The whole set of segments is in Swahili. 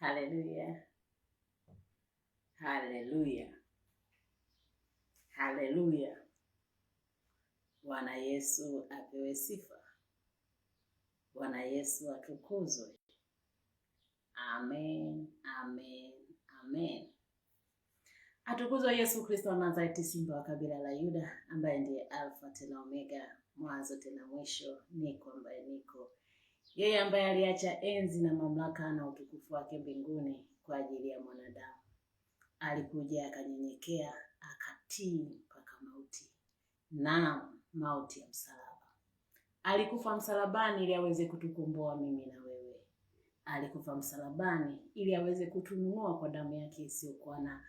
Haleluya. Haleluya. Haleluya. Bwana Yesu apewe sifa. Bwana Yesu atukuzwe. Amen. Amen. Amen. Atukuzwe Yesu Kristo wa Nazareti, simba wa kabila la Yuda, ambaye ndiye Alfa tena Omega, mwanzo tena mwisho, niko ambaye niko. Yeye ambaye aliacha enzi na mamlaka na utukufu wake mbinguni kwa ajili ya mwanadamu. Alikuja akanyenyekea, akatii mpaka mauti. Naam, mauti ya msalaba. Alikufa msalabani ili aweze kutukomboa mimi na wewe. Alikufa msalabani ili aweze kutununua kwa damu yake isiyokuwa na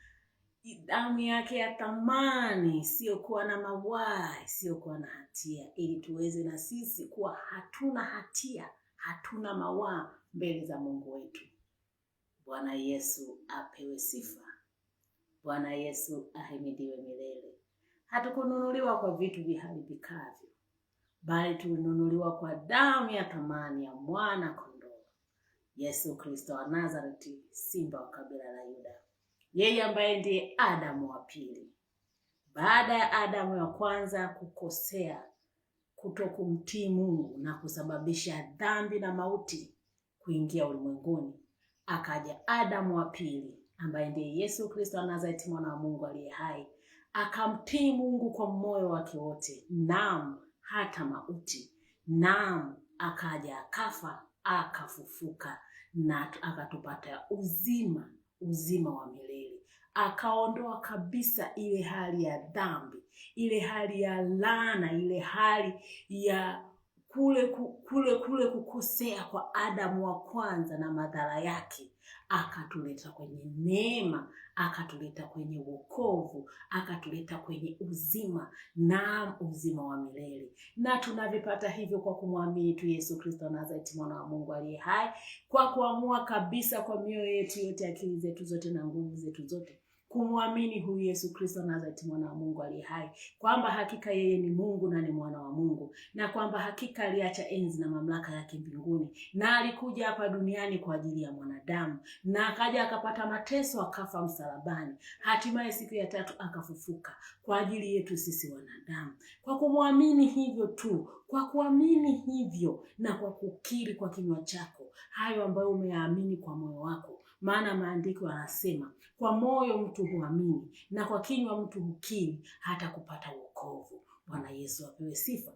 damu yake ya thamani, isiyokuwa na mawaa, isiyokuwa na hatia, ili tuweze na sisi kuwa hatuna hatia, hatuna mawaa mbele za Mungu wetu. Bwana Yesu apewe sifa. Bwana Yesu ahimidiwe milele. Hatukununuliwa kwa vitu viharibikavyo, bali tulinunuliwa kwa damu ya thamani ya mwana kondoo, Yesu Kristo wa Nazareti, simba wa kabila la Yuda. Yeye ambaye ndiye Adamu wa pili. Baada ya Adamu ya kwanza kukosea, kutokumtii Mungu na kusababisha dhambi na mauti kuingia ulimwenguni, akaja Adamu wa pili ambaye ndiye Yesu Kristo wa Nazareti, mwana wa Mungu aliye hai. Akamtii Mungu kwa moyo wake wote, naam hata mauti. Naam, akaja akafa, akafufuka na akatupata uzima wa milele. Akaondoa kabisa ile hali ya dhambi, ile hali ya laana, ile hali ya kule kukosea kwa Adamu wa kwanza na madhara yake. Akatuleta kwenye neema, akatuleta kwenye wokovu, akatuleta kwenye uzima, na uzima wa milele. Na tunavipata hivyo kwa kumwamini tu Yesu Kristo Nazareti, mwana wa Mungu aliye hai, kwa kuamua kabisa kwa mioyo yetu yote, akili zetu zote na nguvu zetu zote, kumwamini huyu Yesu Kristo Nazareti, mwana wa Mungu aliye hai, kwamba hakika yeye ni Mungu na ni mwana wa Mungu, na kwamba hakika aliacha enzi na mamlaka yake mbinguni, na alikuja hapa duniani kwa ajili ya mwanadamu, na akaja akapata mateso, akafa msalabani, hatimaye siku ya tatu akafufuka kwa ajili yetu sisi wanadamu. Kwa kumwamini hivyo tu, kwa kuamini hivyo na kwa kukiri kwa kinywa chako hayo ambayo umeyaamini kwa moyo wako, maana maandiko yanasema kwa moyo mtu huamini na kwa kinywa mtu hukiri hata kupata wokovu. Bwana Yesu apewe sifa.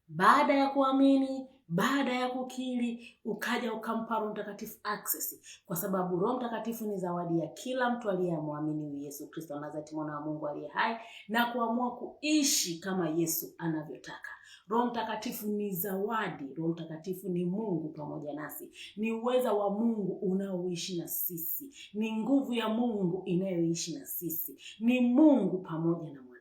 Baada ya kuamini, baada ya kukiri, ukaja ukampa Roho Mtakatifu access, kwa sababu Roho Mtakatifu ni zawadi ya kila mtu aliyemwamini Yesu Kristo Nazareti, mwana wa Mungu aliye hai, na kuamua kuishi kama Yesu anavyotaka. Roho Mtakatifu ni zawadi. Roho Mtakatifu ni Mungu pamoja nasi, ni uweza wa Mungu unaoishi na sisi, ni nguvu ya Mungu inayoishi na sisi, ni Mungu pamoja na mwanadamu.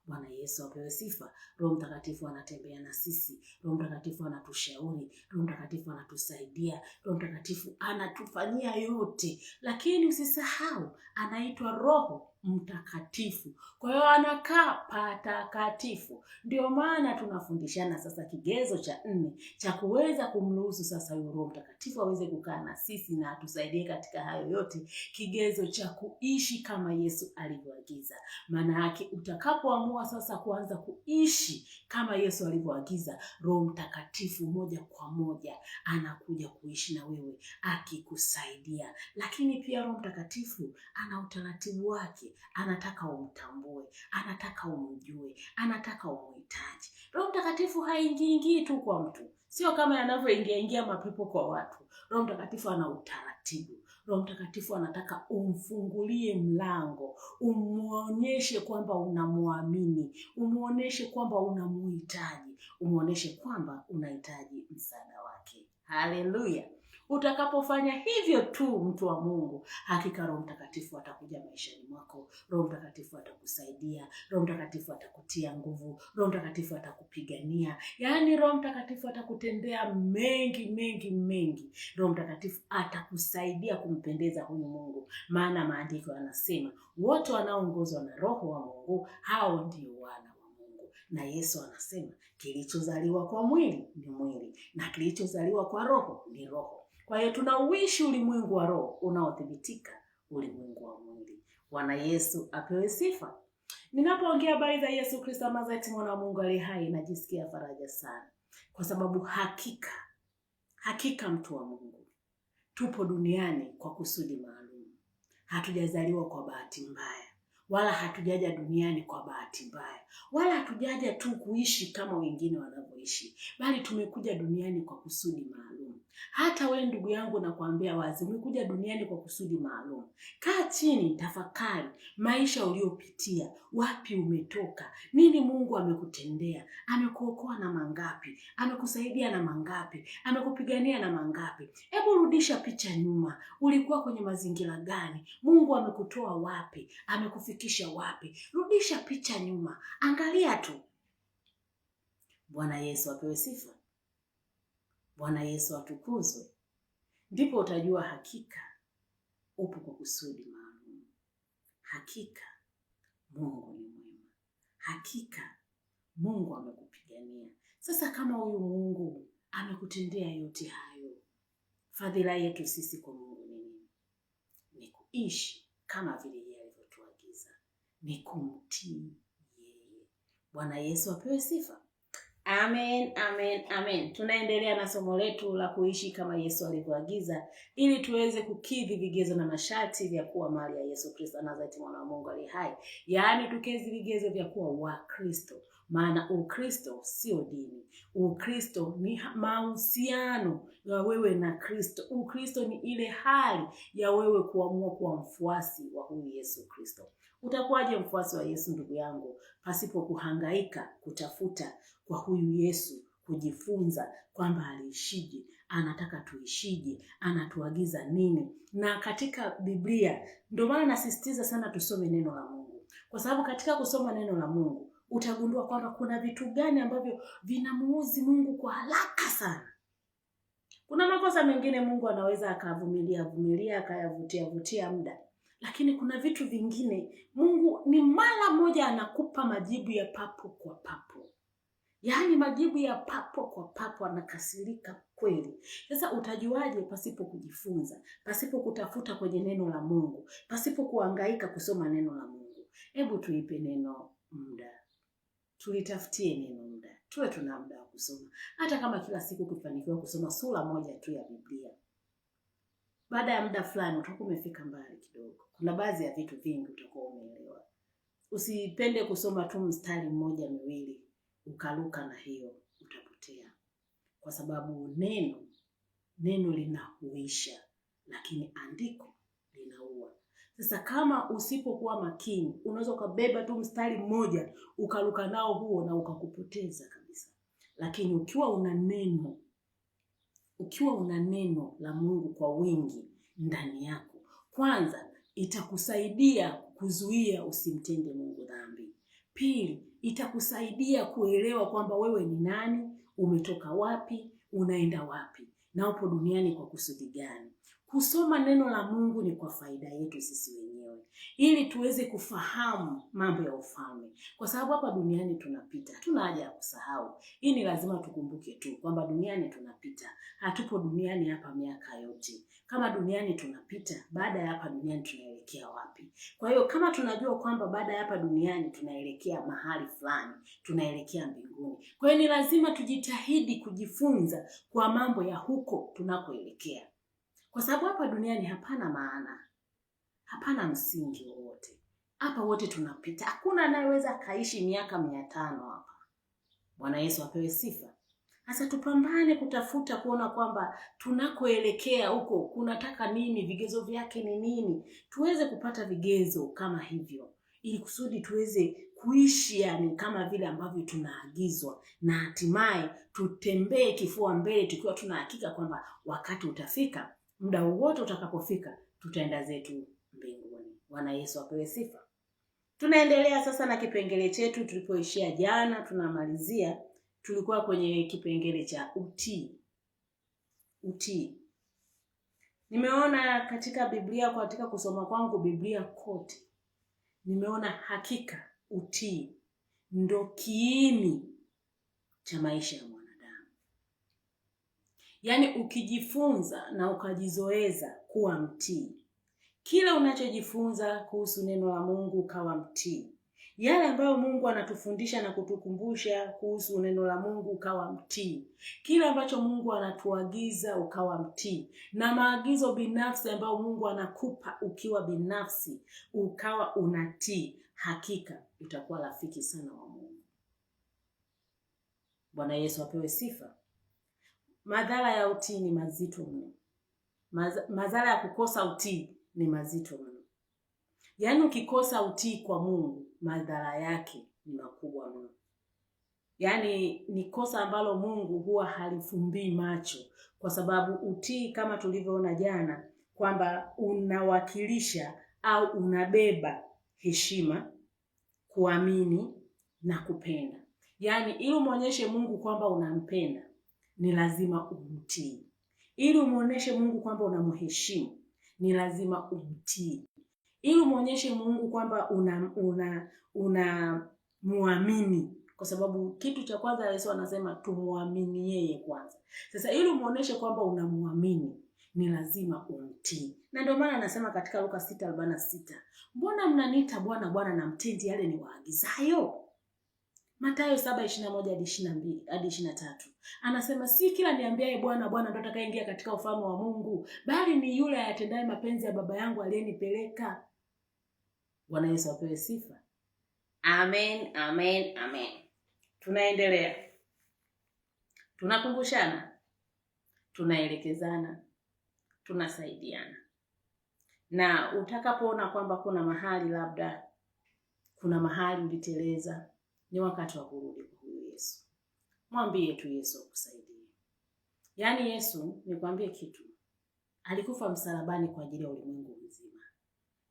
Bwana Yesu apewe sifa. Roho Mtakatifu anatembea na sisi, Roho Mtakatifu anatushauri, Roho Mtakatifu anatusaidia, Roho Mtakatifu anatufanyia yote. Lakini usisahau anaitwa Roho Mtakatifu, kwa hiyo anakaa patakatifu. Ndio maana tunafundishana sasa kigezo cha 4 cha kuweza kumruhusu sasa huyo Roho Mtakatifu aweze kukaa na sisi na atusaidie katika hayo yote. Kigezo cha kuishi kama Yesu alivyoagiza. Maana yake utakapoamua sasa kuanza kuishi kama Yesu alivyoagiza, Roho Mtakatifu moja kwa moja anakuja kuishi na wewe akikusaidia. Lakini pia Roho Mtakatifu ana utaratibu wake. Anataka umtambue, anataka umjue, anataka umuhitaji. Roho Mtakatifu haingii tu kwa mtu, sio kama yanavyoingia mapepo kwa watu. Roho Mtakatifu ana utaratibu. Roho Mtakatifu anataka umfungulie mlango, umuonyeshe kwamba unamwamini, umuonyeshe kwamba unamuhitaji, umuonyeshe kwamba unahitaji msaada wake. Haleluya. Utakapofanya hivyo tu, mtu wa Mungu, hakika Roho Mtakatifu atakuja maishani mwako. Roho Mtakatifu atakusaidia, Roho Mtakatifu atakutia nguvu, Roho Mtakatifu atakupigania. Yaani Roho Mtakatifu atakutendea mengi. Roho Mtakatifu atakusaidia kumpendeza huyu Mungu. Maana maandiko yanasema wote wanaoongozwa na Roho wa Mungu, hao ndio wana wa Mungu. Na Yesu anasema kilichozaliwa kwa mwili ni mwili, na kilichozaliwa kwa roho ni roho. Kwa hiyo tunauishi ulimwengu wa roho unaothibitika ulimwengu wa mwili. Bwana Yesu apewe sifa. Ninapoongea habari za Yesu Kristo wa Nazareti, mwana wa Mungu aliye hai, najisikia faraja sana. Kwa sababu hakika mtu wa Mungu, tupo duniani kwa kusudi maalum. Hatujazaliwa kwa bahati mbaya, wala hatujaja duniani kwa bahati mbaya, wala hatujaja tu kuishi kama wengine wanavyoishi, bali tumekuja duniani kwa kusudi maalum. Hata wewe ndugu yangu, nakwambia wazi, umekuja duniani kwa kusudi maalum. Kaa chini, tafakari maisha uliopitia, wapi umetoka, nini Mungu amekutendea, amekuokoa na mangapi, amekusaidia na mangapi, amekupigania na mangapi. Hebu rudisha picha nyuma, ulikuwa kwenye mazingira gani? Mungu amekutoa wapi, amekufikisha wapi? Rudisha picha nyuma, angalia tu. Bwana Yesu apewe sifa. Bwana Yesu atukuzwe. Ndipo utajua hakika upo kwa kusudi maalum. Hakika Mungu ni mwema. Hakika Mungu amekupigania. Sasa kama huyu Mungu amekutendea yote hayo, fadhila yetu sisi kwa Mungu ni nini? Ni kuishi kama vile yeye alivyotuagiza, ni kumtii yeye. Bwana Yesu apewe sifa. Amen, amen, amen. Tunaendelea na somo letu la kuishi kama Yesu alivyoagiza, ili tuweze kukidhi vigezo na masharti vya kuwa mali ya Yesu Kristo Nazareti, mwana wa Mungu aliye hai. Yaani tukidhi vigezo vya kuwa wa Kristo. Maana Ukristo sio dini. Ukristo ni mahusiano ya wewe na Kristo. Ukristo ni ile hali ya wewe kuamua kuwa mfuasi wa huyu Yesu Kristo. Utakuwaje mfuasi wa Yesu ndugu yangu, pasipo kuhangaika kutafuta kwa huyu Yesu, kujifunza kwamba aliishije, anataka tuishije, anatuagiza nini? Na katika Biblia, ndio maana nasisitiza sana tusome neno la Mungu. Kwa sababu katika kusoma neno la Mungu, utagundua kwamba kuna vitu gani ambavyo vinamuudhi Mungu kwa haraka sana. Kuna makosa mengine Mungu anaweza akavumilia akayavutia muda. Lakini kuna vitu vingine Mungu ni mara moja anakupa majibu ya papo kwa papo. Yaani majibu ya papo kwa papo, anakasirika kweli. Sasa utajuaje pasipo kujifunza, pasipo kutafuta kwenye neno la Mungu, pasipo kuhangaika kusoma neno la Mungu? Hebu tuipe neno muda. Tulitafutie neno muda. Tuwe tuna muda wa kusoma. Hata kama kila siku kufanikiwa kusoma sura moja tu ya Biblia, baada ya muda fulani utakuwa umefika mbali kidogo. Kuna baadhi ya vitu vingi utakuwa umeelewa. Usipende kusoma tu mstari mmoja miwili ukaruka, na hiyo utapotea. Kwa sababu neno linahuisha, lakini andiko linaua. Sasa kama usipokuwa makini, unaweza ukabeba tu mstari mmoja ukaruka nao huo na ukakupoteza kabisa. Lakini ukiwa una neno la Mungu kwa wingi ndani yako, kwanza itakusaidia kuzuia usimtende Mungu dhambi. Pili, itakusaidia kuelewa kwamba wewe ni nani, umetoka wapi, unaenda wapi, na upo duniani kwa kusudi gani. Kusoma neno la Mungu ni kwa faida yetu sisi wenyewe, ili tuweze kufahamu mambo ya ufalme. Kwa sababu hapa duniani tunapita, hatuna haja ya kusahau. Hii ni lazima tukumbuke tu kwamba duniani tunapita. Hatupo duniani hapa miaka yote. Kama duniani tunapita, baada ya hapa duniani tunaelekea wapi? Kwa hiyo kama tunajua kwamba baada ya hapa duniani tunaelekea mahali fulani, tunaelekea mbinguni, kwa hiyo ni lazima tujitahidi kujifunza kwa mambo ya huko tunakoelekea. Kwa sababu hapa duniani hapana maana, hapana msingi wowote. Hapa wote tunapita. Hakuna anayeweza kaishi miaka 500 hapa. Bwana Yesu apewe sifa. Sasa tupambane kutafuta kuona kwamba tunakoelekea huko kunataka nini, vigezo vyake ni nini. Tuweze kupata vigezo kama hivyo, ili kusudi tuweze kuishi yani kama vile ambavyo tunaagizwa, na hatimaye tutembee kifua mbele tukiwa tunahakika kwamba wakati utafika, muda wote utakapofika, tutaenda zetu mbinguni. Bwana Yesu apewe sifa. Tunaendelea sasa na kipengele chetu tulipoishia jana, tunamalizia. Tulikuwa kwenye kipengele cha utii. Nimeona katika Biblia, katika kusoma kwangu Biblia kote, nimeona hakika utii ndo kiini cha maisha ya mwanadamu. Yaani ukijifunza na ukajizoeza kuwa mtii, kila unachojifunza kuhusu neno la Mungu ukawa mtii, yale ambayo Mungu anatufundisha na kutukumbusha kuhusu neno la Mungu ukawa mtii, kile ambacho Mungu anatuagiza ukawa mtii, na maagizo binafsi ambayo Mungu anakupa ukiwa binafsi ukawa unatii, hakika utakuwa rafiki sana wa Mungu. Bwana Yesu apewe sifa. Madhara ya utii ni mazito mno. Madhara ya kukosa utii ni mazito mno. Yaani ukikosa utii kwa Mungu, madhara yake ni makubwa mno. Yaani ni kosa ambalo Mungu huwa halifumbii macho, kwa sababu utii kama tulivyoona jana kwamba unawakilisha au unabeba heshima, kuamini na kupenda. Yaani ili umuonyeshe Mungu kwamba unampenda, ni lazima umtii. Ili umuonyeshe Mungu kwamba unamheshimu, ni lazima umtii. Ili umuonyeshe Mungu kwamba una muamini, kwa sababu kitu cha kwanza Yesu anasema tumuamini yeye kwanza. Sasa ili umuonyeshe kwamba unamuamini, ni lazima umtii. Na ndio maana anasema katika Luka 6:46, mbona mnaniita Bwana Bwana na mtendi yale niwaagizayo? Mathayo 7:21 hadi 23 anasema si kila niambiaye Bwana Bwana ndo atakayeingia katika ufalme wa Mungu, bali ni yule ayatendaye mapenzi ya Baba yangu aliyenipeleka. Bwana Yesu apewe sifa. Amen, amen, amen. Tunaendelea. Tunakumbushana, tunaelekezana, tunasaidiana. Na utakapoona kwamba kuna mahali uliteleza, ni wakati wa kurudi kwa huyu Yesu. Mwambie tu Yesu akusaidie. Yaani Yesu, nikwambie kitu, alikufa msalabani kwa ajili ya ulimwengu mzima.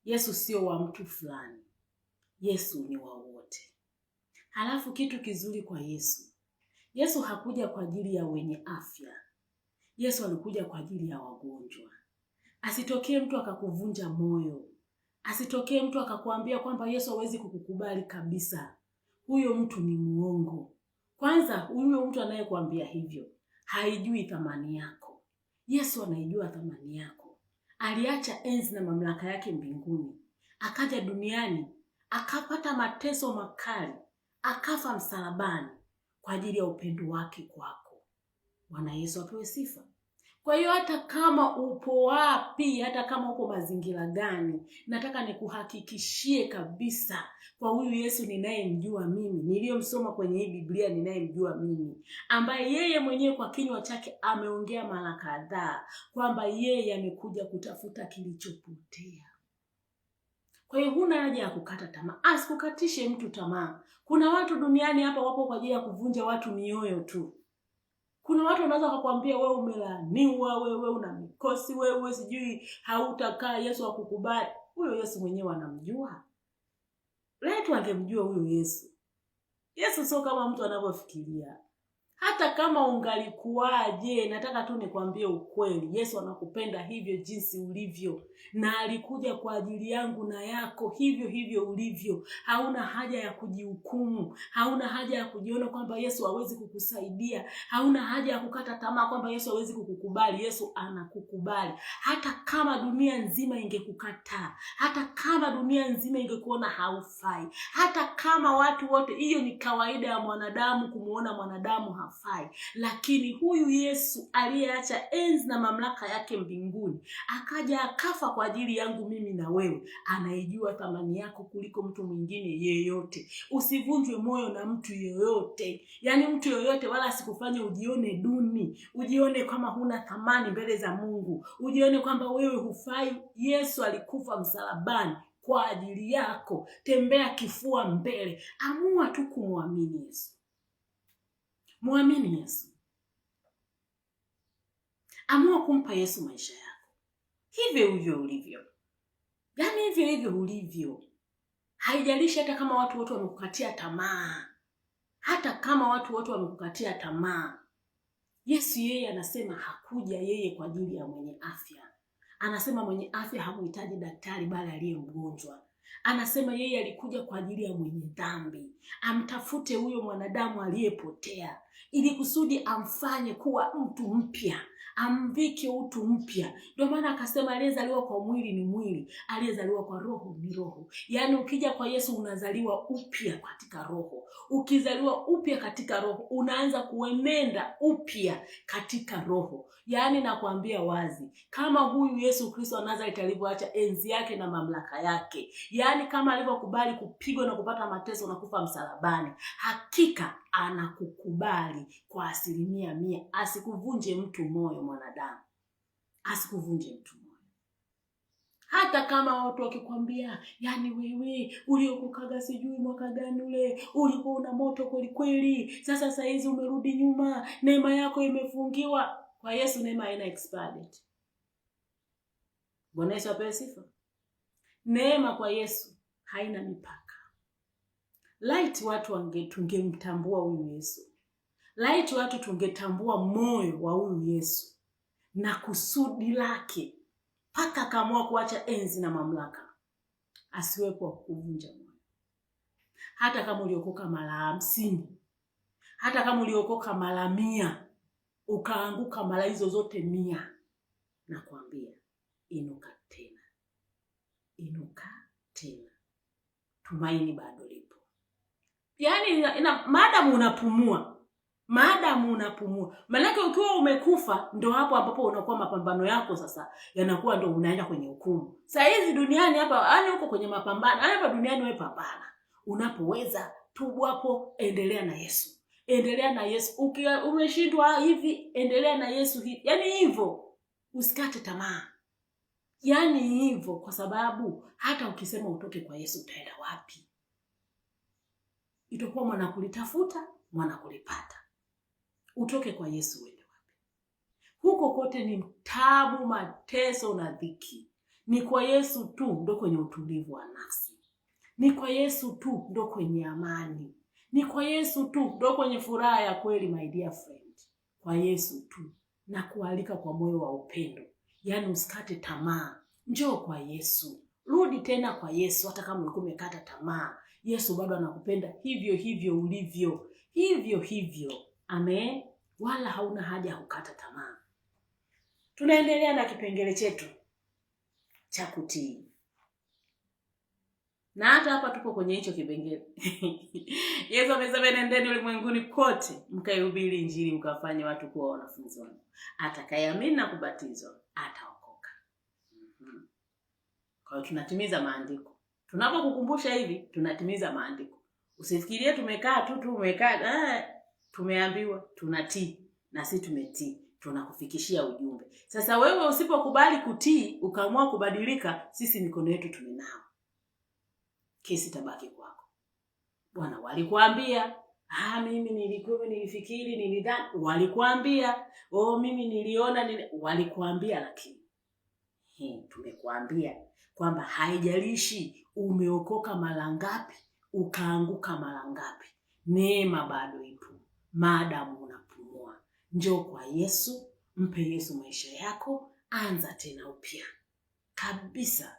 Yesu sio wa mtu fulani. Yesu ni wa wote. Halafu kitu kizuri kwa Yesu hakuja kwa ajili ya wenye afya. Yesu alikuja kwa ajili ya wagonjwa. Asitokee mtu akakuvunja moyo. Asitokee mtu akakuambia kwamba Yesu hawezi kukukubali kabisa. Huyo mtu ni muongo. Kwanza huyo mtu anayekuambia hivyo haijui thamani yako. Yesu anaijua thamani yako. Aliacha enzi na mamlaka yake mbinguni, akaja duniani, akapata mateso makali, akafa msalabani kwa ajili ya upendo wake kwako. Bwana Yesu apewe sifa. Kwa hiyo hata kama upo wapi, hata kama upo mazingira gani, nataka nikuhakikishie kabisa kwa huyu Yesu ninayemjua mimi, niliyomsoma kwenye hii Biblia ninayemjua mimi, ambaye yeye mwenyewe kwa kinywa chake ameongea mara kadhaa kwamba yeye amekuja kutafuta kilichopotea. Kwa hiyo huna haja ya kukata tamaa. Asikukatishe mtu tamaa. Kuna watu duniani hapa wapo kwa ajili ya kuvunja watu mioyo tu. Kuna watu wanaweza kukuambia wewe umelaaniwa, wewe una mikosi, wewe sijui hautakaa, Yesu akukubali. Huyo Yesu mwenyewe anamjua. Letu angemjua huyo Yesu. Yesu sio kama mtu anavyofikiria. Hata kama ungalikuwaje, nataka tu nikwambie ukweli. Yesu anakupenda hivyo jinsi ulivyo, na alikuja kwa ajili yangu na yako hivyo ulivyo. Hauna haja ya kujihukumu, hauna haja ya kujiona kwamba Yesu hawezi kukusaidia, hauna haja ya kukata tamaa kwamba Yesu hawezi kukukubali. Yesu anakukubali. Hata kama dunia nzima ingekukataa, hata kama dunia nzima ingekuona haufai, hata kama watu wote, hiyo ni kawaida ya mwanadamu kumuona mwanadamu hafai. Lakini huyu Yesu aliyeacha enzi na mamlaka yake mbinguni, akaja akafa kwa ajili yangu mimi na wewe, anaijua thamani yako kuliko mtu mwingine yeyote. Usivunjwe moyo na mtu yeyote. Yaani mtu yeyote wala asikufanye ujione duni, ujione kama huna thamani mbele za Mungu, ujione kwamba wewe hufai. Yesu alikufa msalabani kwa ajili yako. Tembea kifua mbele. Amua tu kumwamini Yesu. Muamini Yesu. Amua kumpa Yesu maisha yako. Hivyo ulivyo. Yaani hivyo ulivyo. Haijalishi hata kama watu wote wamekukatia tamaa. Hata kama watu wote wamekukatia tamaa. Yesu yeye anasema hakuja yeye kwa ajili ya mwenye afya. Anasema mwenye afya hamuhitaji daktari bali aliye mgonjwa. Anasema yeye alikuja kwa ajili ya mwenye dhambi. Amtafute huyo mwanadamu aliyepotea. ili kusudi amfanye kuwa mtu mpya, amvike utu mpya. Ndio maana akasema aliyezaliwa kwa mwili ni mwili, aliyezaliwa kwa roho ni roho. Yaani ukija kwa Yesu unazaliwa upya katika roho. Ukizaliwa upya katika roho, unaanza kuenenda upya katika roho. Yaani nakwambia wazi, kama huyu Yesu Kristo wa Nazareti alivyoacha enzi yake na mamlaka yake, yaani kama alivyokubali kupigwa na kupata mateso na kufa msalabani, hakika anakukubali kwa 100%. Asikuvunje mtu moyo mwanadamu. Asikuvunje mtu moyo. Hata kama watu wakikwambia, yaani wewe uliokokaga sijui mwaka gani ule, ulikuwa una moto kweli kweli, sasa hizi umerudi nyuma, neema yako imefungiwa. Kwa Yesu neema haina expired date. Bwana Yesu apewe sifa. Neema kwa Yesu haina mipaka. Light watu tungemtambua huyu Yesu. Light watu tungetambua moyo wa huyu Yesu na kusudi lake, paka akaamua kuacha enzi na mamlaka. Asiwepo kuvunja moyo. Hata kama uliokoka mara 50, hata kama uliokoka mara 100, ukaanguka mara hizo zote 100, nakwambia inuka tena. Inuka tena. Tumaini bado lipo. Yaani maadamu unapumua. Maana ukiwa umekufa ndo hapo ambapo unakuwa mapambano yako sasa yanakuwa ndo unaenda kwenye hukumu. Sasa hizi duniani hapa, yani uko kwenye mapambano. Hapa duniani wewe pambana. Unapoweza tubu hapo, endelea na Yesu. Endelea na Yesu. Ukiwa umeshindwa hivi, endelea na Yesu hivi. Yaani hivyo, usikate tamaa. Yaani hivyo, kwa sababu hata ukisema utoke kwa Yesu utaenda wapi? Itakuwa mwana kulitafuta, mwana kulipata. Utoke kwa Yesu uende wapi? Huko kote ni tabu, mateso na dhiki. Ni kwa Yesu tu ndo kwenye utulivu wa nafsi. Ni kwa Yesu tu ndo kwenye amani. Ni kwa Yesu tu ndo kwenye furaha ya kweli, my dear friend. Kwa Yesu tu. Na kualika kwa moyo wa upendo. Yaani usikate tamaa. Njoo kwa Yesu. Rudi tena kwa Yesu hata kama ulikuwa umekata tamaa. Yesu bado anakupenda hivyo hivyo ulivyo. Hivyo hivyo. Amen. Wala hauna haja ya kukata tamaa. Tunaendelea na kipengele chetu cha kutii. Na hata hapa tupo kwenye hicho kipengele. Yesu amesema nendeni ulimwenguni kote mkaihubiri Injili mkafanye watu kuwa wanafunzi wangu. Atakayeamini na kubatizwa ataokoka. Kwa hiyo tunatimiza maandiko. Tunapokukumbusha hivi tunatimiza maandiko. Usifikirie tumekaa tumeambiwa, tunatii na sisi tumetii. Tunakufikishia ujumbe. Sasa wewe usipokubali kutii, ukaamua kubadilika, sisi mikono yetu tumenao. Kesi tabaki kwako. Bwana walikuambia, mimi nilifikiri, nilidhani, walikuambia, mimi niliona, walikuambia, lakini tumekuambia kwamba haijalishi umeokoka mara ngapi, ukaanguka mara ngapi, neema bado ipo. Maadamu unapumua, njoo kwa Yesu, mpe Yesu maisha yako, anza tena upya kabisa.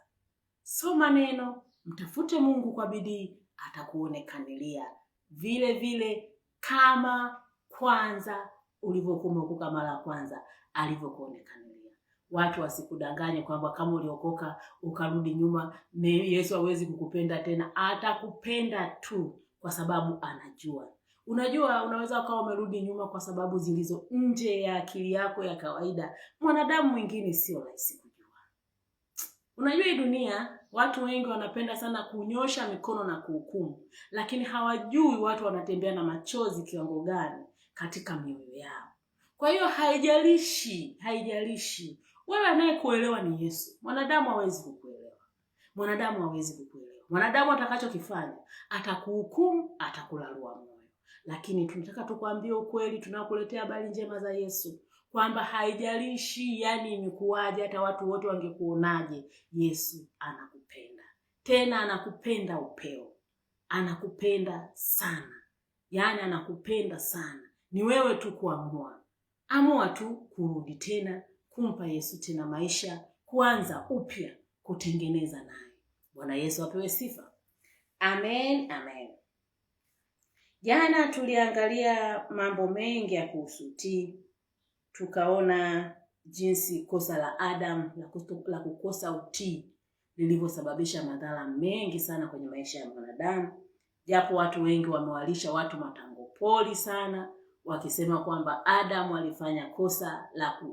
Soma neno, mtafute Mungu kwa bidii, atakuonekanilia vile vile kama kwanza ulivyokuokoka mara kwanza alivyokuonekanilia. Watu wasikudanganye kwamba kama uliokoka ukarudi nyuma Yesu hawezi kukupenda tena. Atakupenda tu kwa sababu anajua. Unajua unaweza ukawa umerudi nyuma kwa sababu zilizo nje ya akili yako ya kawaida. Mwanadamu mwingine sio rahisi kujua. Unajua hii dunia watu wengi wanapenda sana kunyosha mikono na kuhukumu, lakini hawajui watu wanatembea na machozi kiwango gani katika mioyo yao. Kwa hiyo haijalishi wewe anayekuelewa ni Yesu. Mwanadamu hawezi kukuelewa. Mwanadamu atakachokifanya atakuhukumu, atakulalua moyo. Lakini tunataka tukwambie ukweli, tunakuletea habari njema za Yesu. Kwamba haijalishi yani imekuaje, hata watu wote wangekuonaje, Yesu anakupenda. Tena anakupenda upeo. Anakupenda sana. Yani anakupenda sana. Ni wewe tu kuamua. Amua tu kurudi tena, kumpa Yesu tena maisha, kuanza upya, kutengeneza naye. Bwana Yesu apewe sifa. Amen, amen. Jana tuliangalia mambo mengi ya kuhusu utii. Tukaona jinsi kosa la Adam la kukosa utii lilivyosababisha madhara mengi sana kwenye maisha ya mwanadamu. Japo watu wengi wamewalisha watu matango poli sana wakisema kwamba Adam alifanya kosa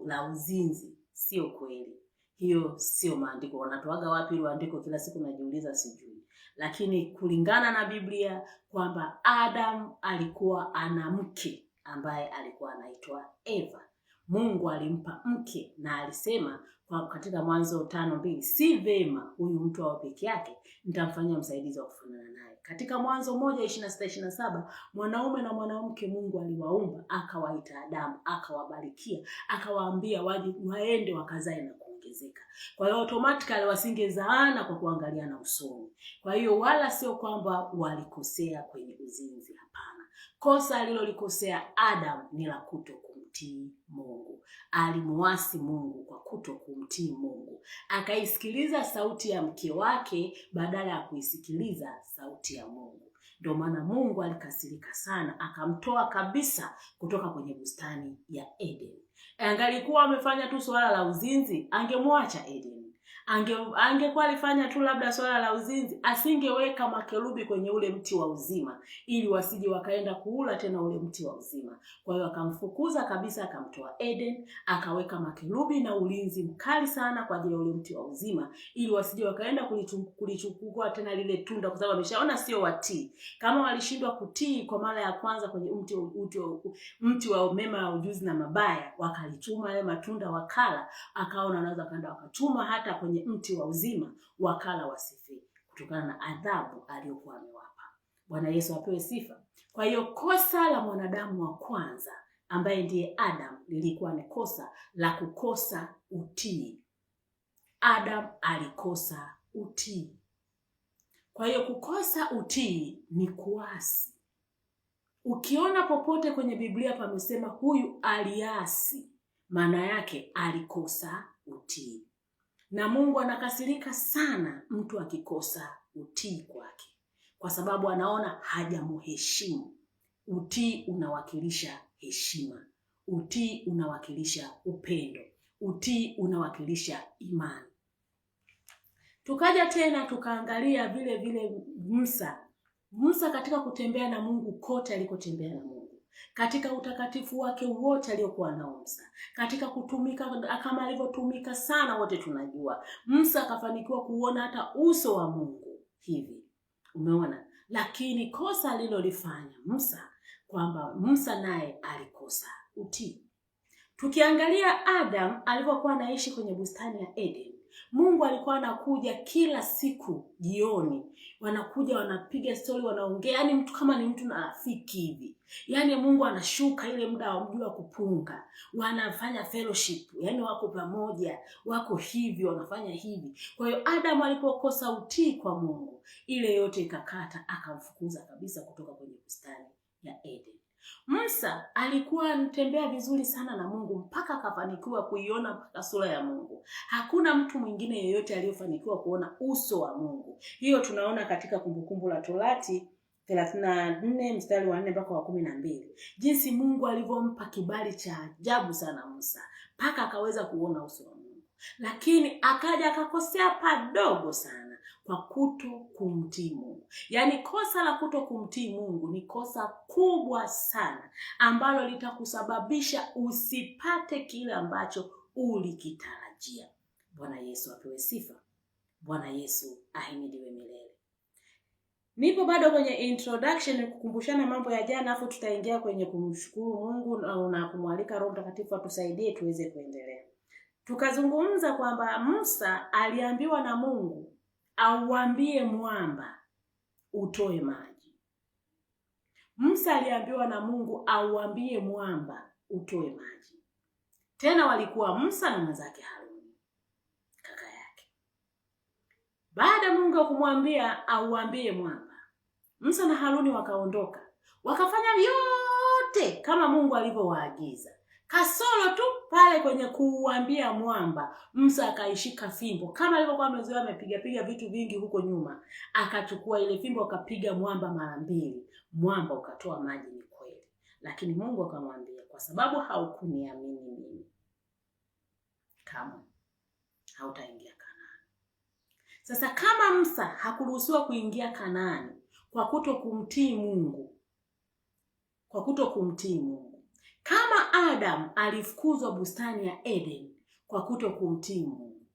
la uzinzi. Sio kweli. Hiyo sio maandiko. Wanatoaga wapi ile andiko? Kila siku najiuliza, sijui. Lakini kulingana na Biblia kwamba Adam alikuwa ana mke ambaye alikuwa anaitwa Eva. Mungu alimpa mke na alisema kwa katika Mwanzo 5:2, si vema huyu mtu awe peke yake, nitamfanyia msaidizi wa kufanana naye. Katika Mwanzo 1:26-27, mwanaume na mwanamke Mungu aliwaumba, akawaita Adamu, akawabarikia, akawaambia waende wakazae na kuongezeka. Kwa hiyo automatically wasingezaana kwa kuangaliana usoni. Kwa hiyo wala sio kwamba walikosea kwenye uzinzi, hapana. Kosa alilolikosea Adam ni la kutokumtii Mungu. Alimuasi Mungu kwa kutokumtii Mungu. Akaisikiliza sauti ya mke wake badala ya kuisikiliza sauti ya Mungu. Ndio maana Mungu alikasirika sana, akamtoa kabisa kutoka kwenye bustani ya Eden. Angalikuwa amefanya tu swala la uzinzi, angemwacha Eden. Angekuwa alifanya tu labda swala la uzinzi, asingeweka makerubi kwenye ule mti wa uzima ili wasije wakaenda kuula tena ule mti wa uzima. Kwa hiyo akamfukuza kabisa, akamtoa Eden, akaweka makerubi na ulinzi mkali sana kwa ajili ya ule mti wa uzima ili wasije wakaenda kulichukua tena lile tunda, kwa sababu ameshaona sio watii. Kama walishindwa kutii kwa mara ya kwanza kwenye mti wa mema ya ujuzi na mabaya, wakalichuma yale matunda wakala, akaona anaweza kaenda wakachuma hata kwenye mti wa uzima wakala wasifi kutokana na adhabu aliyokuwa amewapa. Bwana Yesu apewe sifa. Kwa hiyo kosa la mwanadamu wa kwanza ambaye ndiye Adam lilikuwa ni kosa la kukosa utii. Adam alikosa utii. Kwa hiyo kukosa utii ni kuasi. Ukiona popote kwenye Biblia pamesema huyu aliasi, maana yake alikosa utii. Na Mungu anakasirika sana mtu akikosa utii kwake, kwa sababu anaona hajamuheshimu. Utii unawakilisha heshima. Utii unawakilisha upendo. Utii unawakilisha imani. Tukaja tena tukaangalia vile vile Musa katika kutembea na Mungu kote alikotembea na Mungu. Katika utakatifu wake wote aliokuwa nao Musa. Katika kutumika kama alivyotumika sana wote tunajua. Musa akafanikiwa kuona hata uso wa Mungu hivi. Umeona? Lakini kosa alilolifanya Musa, kwamba Musa naye alikosa utii. Tukiangalia Adam alipokuwa anaishi kwenye bustani ya Eden, Mungu alikuwa anakuja kila siku jioni. Wanakuja wanapiga story, wanaongea, yani mtu kama ni mtu na rafiki hivi. Yani Mungu anashuka ile muda wa mjua kupunga. Wanafanya fellowship, yani wako pamoja, wako hivi, wanafanya hivi. Kwa hiyo Adam alipokosa utii kwa Mungu, ile yote ikakata, akamfukuza kabisa kutoka kwenye bustani ya Eden. Musa alikuwa anatembea vizuri sana na Mungu mpaka akafanikiwa kuiona mpaka sura ya Mungu. Hakuna mtu mwingine yeyote aliyofanikiwa kuona uso wa Mungu. Hiyo tunaona katika Kumbukumbu la Torati 34:4-12. Jinsi Mungu alivyompa kibali cha ajabu sana Musa mpaka akaweza kuona uso wa Mungu. Lakini akaja akakosea padogo sana kwa kuto kumtii Mungu. Yaani kosa la kuto kumtii Mungu ni kosa kubwa sana ambalo litakusababisha usipate kile ambacho ulikitarajia. Bwana Yesu apewe sifa. Bwana Yesu ahimidiwe milele. Nipo bado kwenye introduction kukumbushana mambo ya jana, afu tutaingia kwenye kumshukuru Mungu na kumwalika Roho Mtakatifu atusaidie tuweze kuendelea. Tukazungumza kwamba Musa aliambiwa na Mungu auambie mwamba utoe maji. Musa aliambiwa na Mungu auambie mwamba utoe maji. Tena walikuwa Musa na mwenzake Haruni, kaka yake. Baada Mungu kumwambia auambie mwamba, Musa na Haruni wakaondoka. Wakafanya yote kama Mungu alivyowaagiza. Kasoro tu pale kwenye kuuambia mwamba, Musa akaishika fimbo kama alivyokuwa amezoea, amepiga vitu vingi huko nyuma. Akachukua ile fimbo akapiga mwamba mara 2. mwamba ukatoa maji, ni kweli. Lakini Mungu akamwambia, kwa sababu haukuniamini mimi, kama hautaingia Kanaani. Sasa kama Musa hakuruhusiwa kuingia Kanaani kwa kutokumtii Mungu, kama Adam alifukuzwa bustani ya Eden kwa kutokumtii Mungu,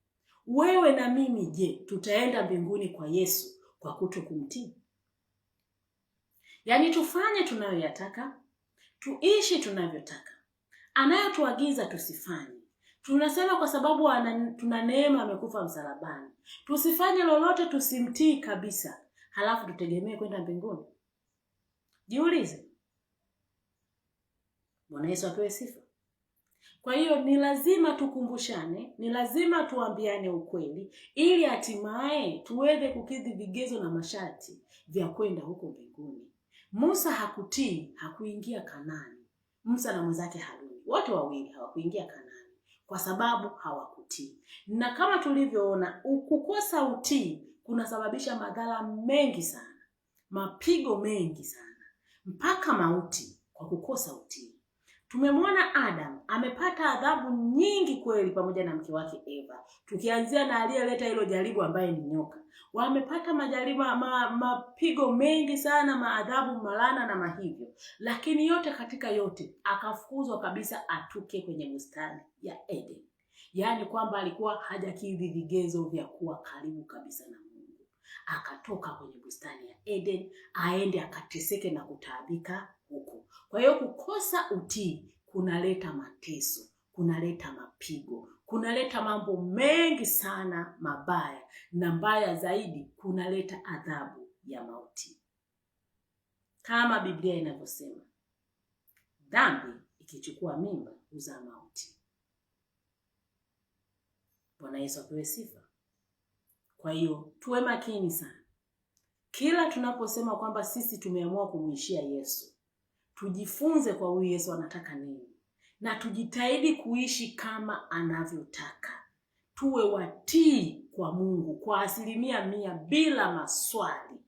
wewe na mimi je, tutaenda mbinguni kwa Yesu kwa kutokumtii? Yaani tufanye tunayoyataka, tuishi tunavyotaka, anayotuagiza tusifanye. Tunasema kwa sababu tuna neema, amekufa msalabani. Tusifanye lolote, tusimtii kabisa, halafu tutegemee kwenda mbinguni? Jiulize. Bwana Yesu apewe sifa. Kwa hiyo ni lazima tukumbushane, ni lazima tuambiane ukweli, ili hatimaye tuweze kukidhi vigezo na masharti vya kwenda huko mbinguni. Musa hakutii, hakuingia Kanaani. Musa na mwenzake Haruni, wote wawili hawakuingia Kanaani kwa sababu hawakutii. Na kama tulivyoona, kukosa utii kunasababisha madhara mengi sana, mapigo mengi sana, mpaka mauti kwa kukosa utii. Tumemwona Adam amepata adhabu nyingi kweli, pamoja na mke wake Eva. Tukianzia na aliyeleta hilo jaribu ambaye ni nyoka. Wamepata majaribu, mapigo mengi sana, maadhabu, malana na mahivyo. Lakini yote katika yote akafukuzwa kabisa atuke kwenye bustani ya Eden. Yaani kwamba alikuwa hajakidhi vigezo vya kuwa karibu kabisa na Mungu. Akatoka kwenye bustani ya Eden aende akateseke na kutaabika huko. Kwa hiyo kukosa utii kunaleta mateso, kunaleta mapigo, kunaleta mambo mengi sana mabaya, na mbaya zaidi kunaleta adhabu ya mauti. Kama Biblia inavyosema, dhambi ikichukua mimba huzaa mauti. Bwana Yesu apewe sifa. Kwa hiyo tuwe makini sana. Kila tunaposema kwamba sisi tumeamua kumwishia Yesu, tujifunze kwa huyu Yesu anataka nini, na tujitahidi kuishi kama anavyotaka. Tuwe watii kwa Mungu kwa 100% bila maswali.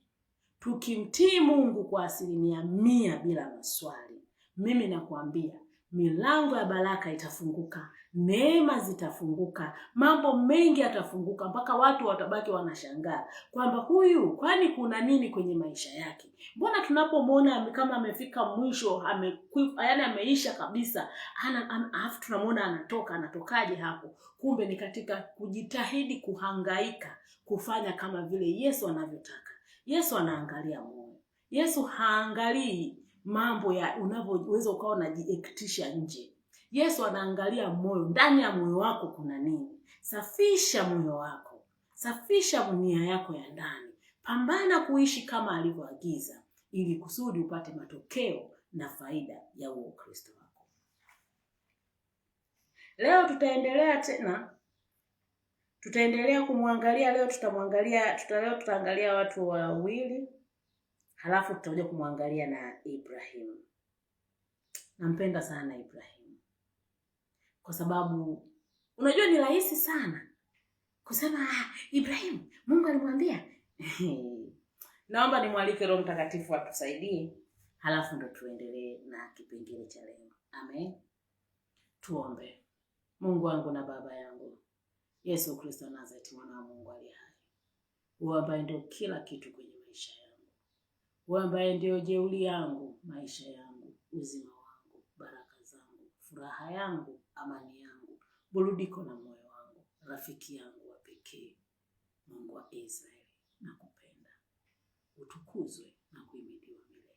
Tukimtii Mungu kwa 100% bila maswali, mimi nakwambia milango ya baraka itafunguka, neema zitafunguka, mambo mengi yatafunguka, mpaka watu watabaki wanashangaa kwamba huyu kwani kuna nini kwenye maisha yake? Mbona tunapomwona kama amefika mwisho, yaani ameisha kabisa, alafu tunamwona anatokaje hapo? Kumbe ni katika kujitahidi, kuhangaika, kufanya kama vile Yesu anavyotaka. Yesu anaangalia moyo. Yesu haangalii mambo ya unavyoweza ukawa unajiektisha nje. Yesu anaangalia moyo. Ndani ya moyo wako kuna nini? Safisha moyo wako, safisha nia yako ya ndani, pambana kuishi kama alivyoagiza, ili kusudi upate matokeo na faida ya huo Kristo wako. Leo tutaendelea kumwangalia. Leo tutaangalia watu wawili, halafu tutakuja kumwangalia na Ibrahim. Nampenda sana Ibrahim kwa sababu unajua ni rahisi sana kusema Ibrahim Mungu alimwambia. Naomba nimwalike Roho Mtakatifu atusaidie, halafu ndo tuendelee na kipengele cha leo. Amen. Tuombe. Mungu wangu na Baba yangu, Yesu Kristo Nazareti, mwana wa Mungu aliye hai, wewe ambaye ndio kila kitu kwenye maisha yangu, wewe ambaye ndio jeuri yangu, maisha yangu, uzima wangu, baraka zangu, furaha yangu, amani yangu, burudiko na moyo wangu, rafiki yangu wa pekee, Mungu wa Israeli, nakupenda. Utukuzwe na kuhimidiwa milele.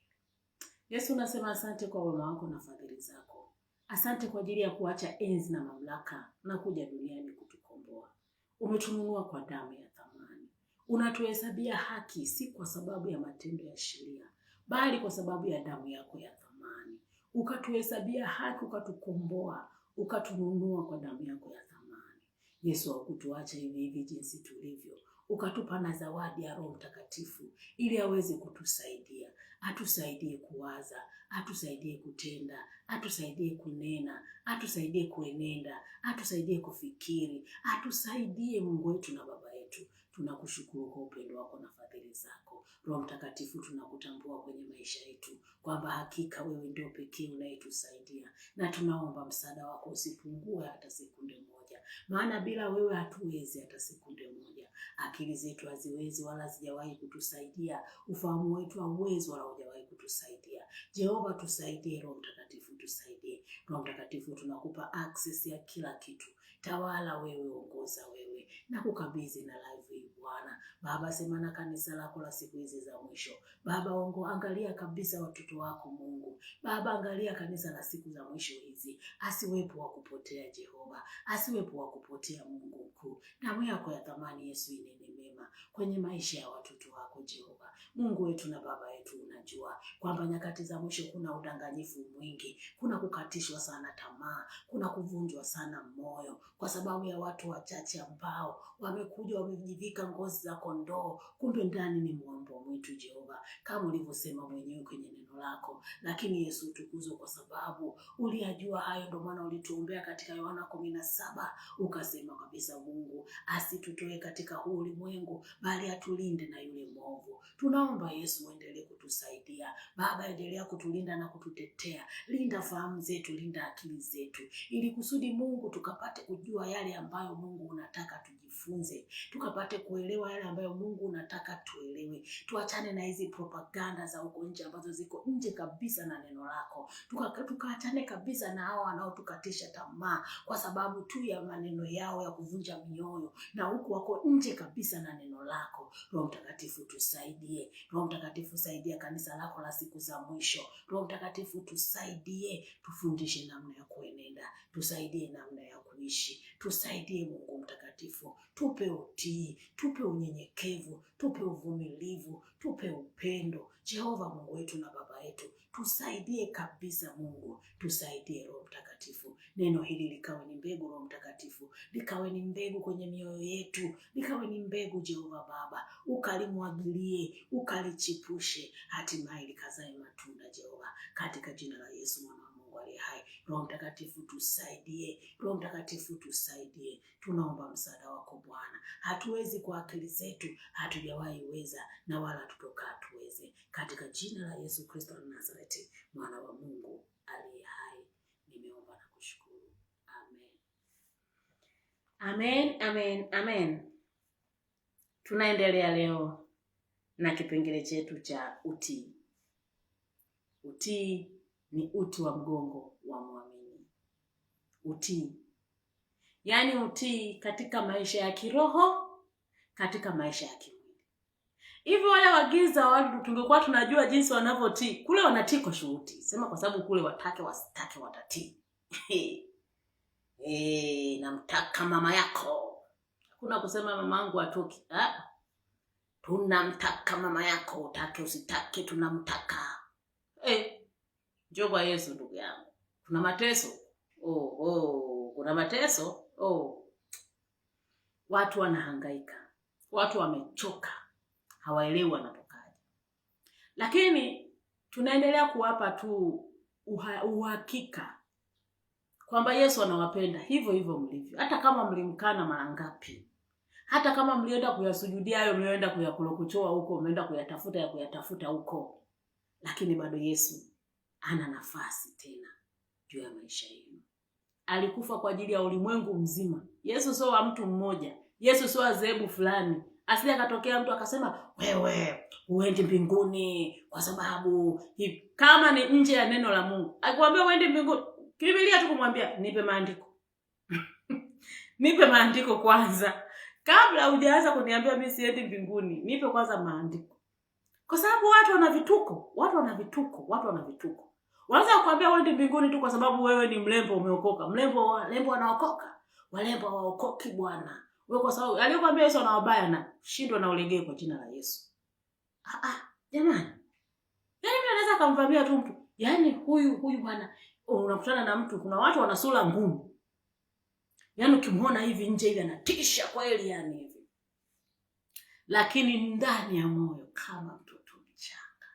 Yesu, nasema asante kwa wema wako na fadhili zako. Asante kwa ajili ya kuacha enzi na mamlaka na kuja duniani kutukomboa. Umetununua kwa damu ya thamani. Unatuhesabia haki, si kwa sababu ya matendo ya sheria, bali kwa sababu ya damu yako ya thamani. Ukatuhesabia haki, ukatukomboa, ukatununua kwa damu yako ya thamani. Yesu, hakutuacha hivi hivi jinsi tulivyo. Ukatupa na zawadi ya Roho Mtakatifu ili aweze kutusaidia. Atusaidie kuwaza, atusaidie kutenda, atusaidie kunena, atusaidie kuenenda, atusaidie kufikiri, atusaidie Mungu wetu na Baba yetu. Tunakushukuru kwa upendo wako na fadhili zako. Roho Mtakatifu, tunakutambua kwenye maisha yetu kwamba hakika wewe ndio pekee unayetusaidia, na tunaomba msaada wako usipungue hata sekunde moja, maana bila wewe hatuwezi hata sekunde moja. Akili zetu haziwezi wala hazijawahi kutusaidia, ufahamu wetu hauwezi wala hujawahi kutusaidia. Jehova, tusaidie. Roho Mtakatifu, tusaidie. Roho Mtakatifu, tunakupa access ya kila kitu. Tawala wewe, ongoza wewe, na kukabidhi na live hii Bwana. Baba, sema na kanisa lako la siku hizi za mwisho. Baba, angalia kabisa watoto wako Mungu. Baba, angalia kanisa la siku za mwisho hizi. Asiwepo wa kupotea Jehova, asiwepo wa kupotea Mungu mkuu. Damu yako ya thamani Yesu inene mema kwenye maisha ya watoto wako Jehova. Mungu wetu na Baba yetu, unajua kwamba nyakati za mwisho kuna udanganyifu mwingi, kuna kukatishwa sana tamaa, kuna kuvunjwa sana moyo kwa sababu ya watu wachache ambao wamekuja wamejivika ngozi za kondoo, kumbe ndani ni mwambo mwitu Jehova, kama ulivyosema mwenyewe kwenye neno lako. Lakini Yesu, tukuzwe kwa sababu uliyajua hayo, ndio maana ulituombea katika Yohana 17 ukasema kabisa Mungu asitutoe katika huu ulimwengu, bali atulinde na yule mwovu. Tunaomba Yesu uendelee kutusaidia. Baba, endelea kutulinda na kututetea. Linda fahamu zetu, linda akili zetu, ili kusudi Mungu tukapate kujua yale ambayo Mungu unataka tujifunze, tukapate kuelewa yale ambayo Mungu unataka tuelewe. Tuachane na hizi propaganda za huko nje ambazo ziko nje kabisa na neno lako. Tukaachane kabisa na hao wanaotukatisha tamaa kwa sababu tu ya maneno yao ya kuvunja mioyo, na huku wako nje kabisa na neno lako. Roho Mtakatifu, tusaidie. Roho Mtakatifu, saidia kanisa lako la siku za mwisho. Roho Mtakatifu, tusaidie, tufundishe namna ya kuenenda, tusaidie namna ya kuishi, tusaidie Mungu Mtakatifu, tupe utii, tupe unyenyekevu, tupe uvumilivu, tupe upendo. Jehova Mungu wetu na Baba yetu, tusaidie kabisa Mungu, tusaidie Roho Mtakatifu. Neno hili likawe ni mbegu Roho Mtakatifu, likawe ni mbegu kwenye mioyo yetu, likawe ni mbegu Jehova Baba, ukalimwagilie, ukalichipushe, hatimaye likazae matunda Jehova, katika jina la Yesu mwana wa Mungu aliye hai. Roho Mtakatifu tusaidie, Roho Mtakatifu tusaidie. Tunaomba msaada wako Bwana. Hatuwezi kwa akili zetu, hatujawahi weza na wala tutoka tuweze. Katika jina la Yesu Kristo wa Nazareti, mwana wa Mungu aliye hai, nimeomba na kushukuru. Amen. Amen, amen, amen. Tunaendelea leo na kipengele chetu cha utii. Utii ni uti wa mgongo wa muamini. Utii, yaani utii katika maisha ya kiroho, katika maisha ya kimwili. Hivi wale wagiza watu tungekuwa tunajua jinsi wanavyotii. Kule wanatii kwa shuruti. Sema kwa sababu kule watake wasitake watatii. Namtaka mama yako. Hakuna kusema mamangu atoki. Tunamtaka mama yako, utake usitake tunamtaka. Njoo kwa Yesu ndugu yangu. Kuna mateso. Kuna mateso. Watu wanahangaika. Watu wamechoka. Hawaelewi wanatokaje. Lakini tunaendelea kuwapa tu uhakika kwamba Yesu anawapenda hivyo hivyo mlivyo. Hata kama mlimkana mara ngapi. Hata kama mlienda kuyasujudia hayo mlioenda kuyakolokochoa huko, mmeenda kuyatafuta huko. Lakini bado Yesu ana nafasi tena juu ya maisha yenu. Alikufa kwa ajili ya ulimwengu mzima. Yesu sio wa mtu mmoja. Yesu sio wa dhehebu fulani. Asije akatokea mtu akasema wewe uende mbinguni kwa sababu kama ni nje ya neno la Mungu. Akikwambia uende mbinguni, Biblia tu kumwambia nipe maandiko. Nipe maandiko kwanza. Kabla hujaanza kuniambia mimi siendi mbinguni, nipe kwanza maandiko. Kwa sababu watu wana vituko. Wanaanza kukwambia uende mbinguni tu kwa sababu wewe ni mlembo umeokoka. Mlembo anaokoka. Walembo hawaokoki bwana. Wewe kwa sababu aliyokuambia Yesu anawabaya na shindwa na ulegee kwa jina la Yesu. Jamani. Yaani mtu anaweza kumvamia tu mtu. Yaani huyu bwana, unakutana na mtu, kuna watu wana sura ngumu. Yaani ukimwona hivi nje hivi anatisha kweli yani hivi. Lakini ndani ya moyo kama mtoto mchanga.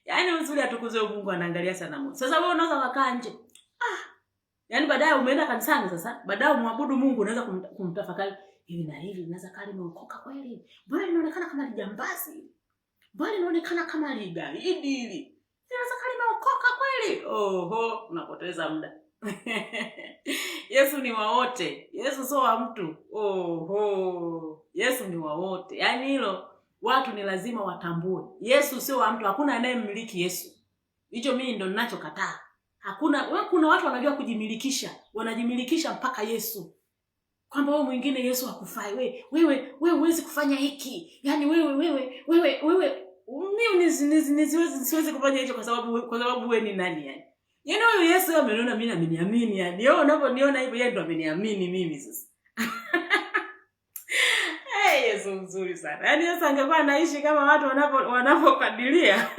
Yaani uzuri atukuzwe Mungu anaangalia sana moyo. Sasa wewe unaweza kukaa nje. Yaani baadaye umeenda kanisani sasa, baadaye muabudu Mungu unaweza kumtafakari. hivi na hivi, naweza kali limeokoka kweli? Mbona linaonekana kama lijambazi? Mbona linaonekana kama ligaidi hili? Naweza kali limeokoka kweli? Oho, unapoteza muda. Yesu ni wa wote. Yesu sio wa mtu. Oho. Yesu ni wa wote. Yaani hilo watu ni lazima watambue. Yesu sio wa mtu. Hakuna anayemiliki Yesu. Hicho mimi ndo ninachokataa. Kuna watu wanajua kujimilikisha. Wanajimilikisha mpaka Yesu. Kwamba wewe mwingine Yesu hakufai. Wewe huwezi kufanya hiki. Yaani wewe mimi siwezi kufanya hicho kwa sababu wewe ni nani yani? Yaani huyu Yesu ameniona mimi ameniamini yani. Yeye unaponiona hivyo yeye ndo ameniamini mimi sasa. Yesu mzuri sana. Yaani Yesu angekuwa anaishi kama watu wanapokadiria.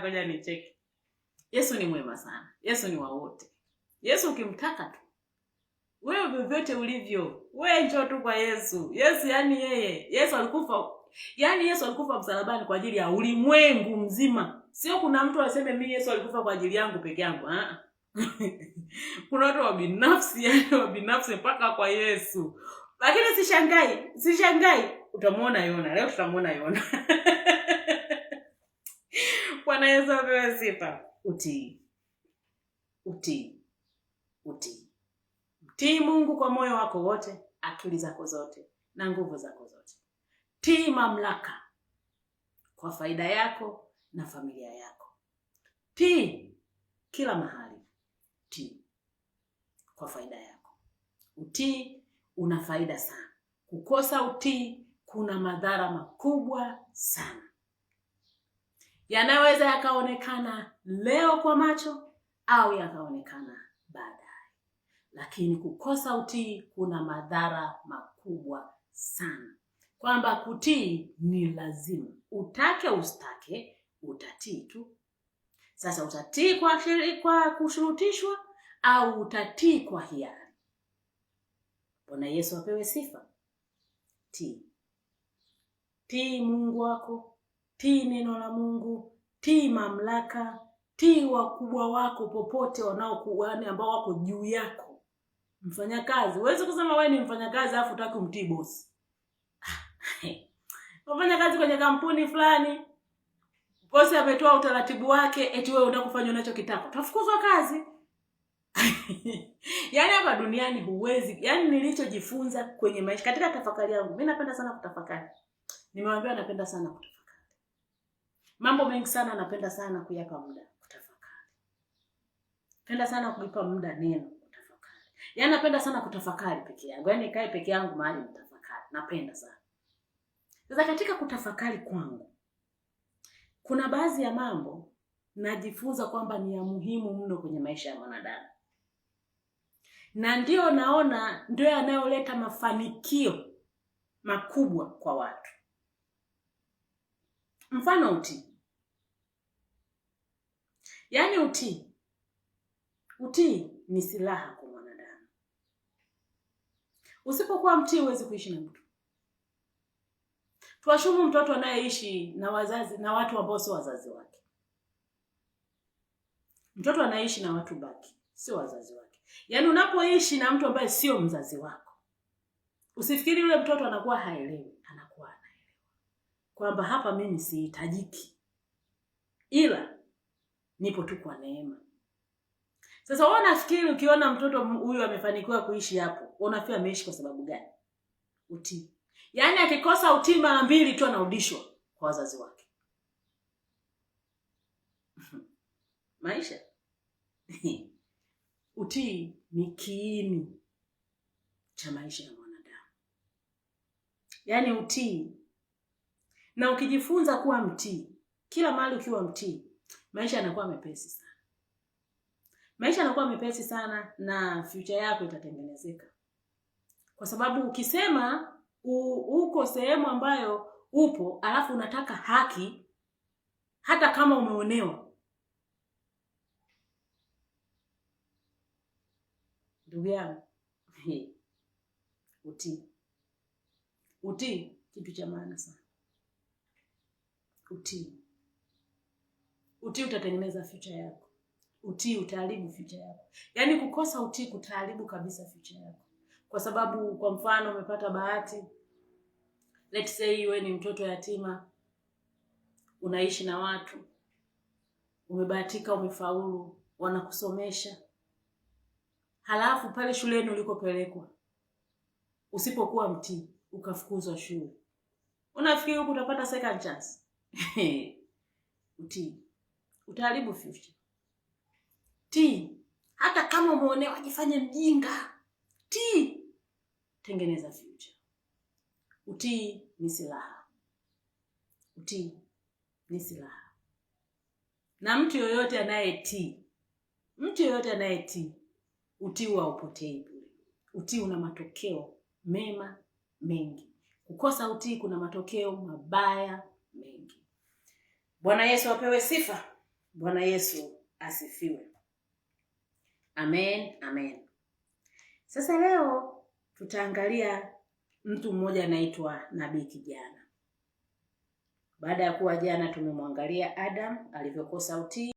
Ngoja nicheke. Yesu ni mwema sana. Yesu ni wa wote. Yesu ukimtaka tu, wewe vyovyote ulivyo, wewe njoo tu kwa Yesu. Yesu yani Yesu alikufa msalabani kwa ajili ya ulimwengu mzima. Sio kuna mtu aseme mimi Yesu alikufa kwa ajili yangu peke yangu. Kuna watu wa binafsi mpaka kwa Yesu. Lakini sishangai utamuona Yona. Leo tutamuona Yona. Bwana Yesu apewe sifa. Mtii Mungu kwa moyo wako wote, akili zako zote na nguvu zako zote. Tii mamlaka kwa faida yako na familia yako. Tii kila mahali. Tii kwa faida yako. Utii una faida sana. Kukosa utii kuna madhara makubwa sana. Yanaweza yakaonekana leo kwa macho au yakaonekana baadaye. Lakini kukosa utii kuna madhara makubwa sana. Kwamba kutii ni lazima. Utake ustake, utatii tu. Sasa utatii kwa kushurutishwa au utatii kwa hiari. Bwana Yesu apewe sifa. Tii Mungu wako. Tii neno la Mungu. Tii mamlaka. Tii wakubwa wako popote ambao wako juu yako. Mfanyakazi, huwezi kusema wewe ni mfanyakazi afu utaki umtii bosi. Unafanya kazi kwenye kampuni fulani, bosi ametoa utaratibu wake, eti wewe unataka kufanya unachokitaka. Utafukuzwa kazi. Yaani hapa duniani huwezi. Yaani nilichojifunza kwenye maisha katika tafakari yangu. Mimi napenda sana kutafakari. Nimewaambia napenda sana kutafakari. Mambo mengi sana napenda sana kuyapa muda kutafakari. Napenda sana kuipa muda neno kutafakari. Yaani napenda sana kutafakari peke yangu. Yaani nikae peke yangu mahali nitafakari. Napenda sana. Sasa katika kutafakari kwangu, kuna baadhi ya mambo najifunza kwamba ni ya muhimu mno kwenye maisha ya mwanadamu. Na ndio naona ndio yanayoleta mafanikio makubwa kwa watu. Mfano utii. Yaani utii ni silaha kwa mwanadamu. Usipokuwa mtii huwezi kuishi na mtu. Tuwashumu mtoto anayeishi na wazazi na watu ambao sio wazazi wake. Mtoto anaishi na watu baki, sio wazazi wake. Yaani unapoishi na mtu ambaye sio mzazi wako, usifikiri yule mtoto anakuwa haelewi, anakuwa anaelewa. Kwamba hapa mimi sihitajiki. Ila nipo tu kwa neema. Sasa wewe unafikiri ukiona mtoto huyu amefanikiwa kuishi hapo, unafikiri ameishi kwa sababu gani? Utii. Yaani akikosa utii mara mbili tu anarudishwa kwa wazazi wake. Maisha. Utii ni kiini cha maisha ya mwanadamu. Yaani utii. Na ukijifunza kuwa mtii, kila mahali ukiwa mtii, maisha yanakuwa mepesi sana. Maisha yanakuwa mepesi sana na future yako itatengenezeka. Kwa sababu ukisema uko sehemu ambayo upo alafu unataka haki hata kama umeonewa, ndugu yangu, utii kitu cha maana sana. Utii utatengeneza future yako. utii utaharibu future yako. Yaani kukosa utii kutaharibu kabisa future yako. Kwa sababu kwa mfano umepata bahati, let's say wewe ni mtoto yatima, unaishi na watu, umebahatika, umefaulu, wanakusomesha. Halafu pale shuleni ulikopelekwa, usipokuwa mtii, ukafukuzwa shule. Unafikiri huko utapata second chance? Utii utaharibu future. Tii, hata kama umeonewa jifanye mjinga. Tii, tengeneza future. Utii ni silaha. Utii ni silaha. Na mtu yoyote anayetii, utii haupotei bure. Utii una matokeo mema mengi. Kukosa utii kuna matokeo mabaya mengi. Bwana Yesu apewe sifa. Bwana Yesu asifiwe. Amen, amen. Sasa leo tutaangalia mtu mmoja anaitwa nabii kijana. Baada ya kuwa jana tumemwangalia Adam alivyokosa utii.